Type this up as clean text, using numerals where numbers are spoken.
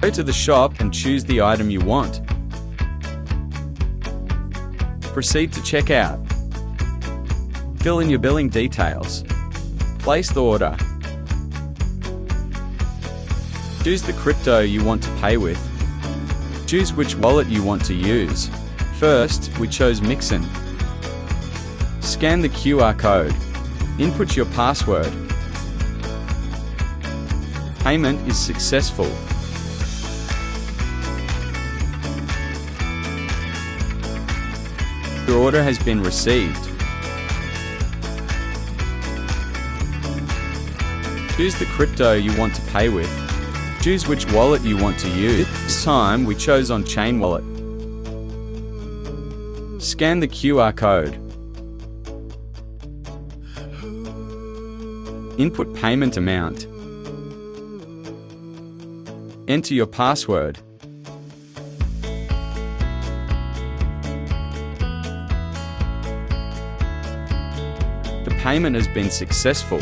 Go to the shop and choose the item you want. Proceed to checkout. Fill in your billing details. Place the order. Choose the crypto you want to pay with. Choose which wallet you want to use. First, we chose Mixin. Scan the QR code. Input your password. Payment is successful. Your order has been received. Choose the crypto you want to pay with. Choose which wallet you want to use. This time we chose on-chain wallet. Scan the QR code. Input payment amount. Enter your password. The payment has been successful.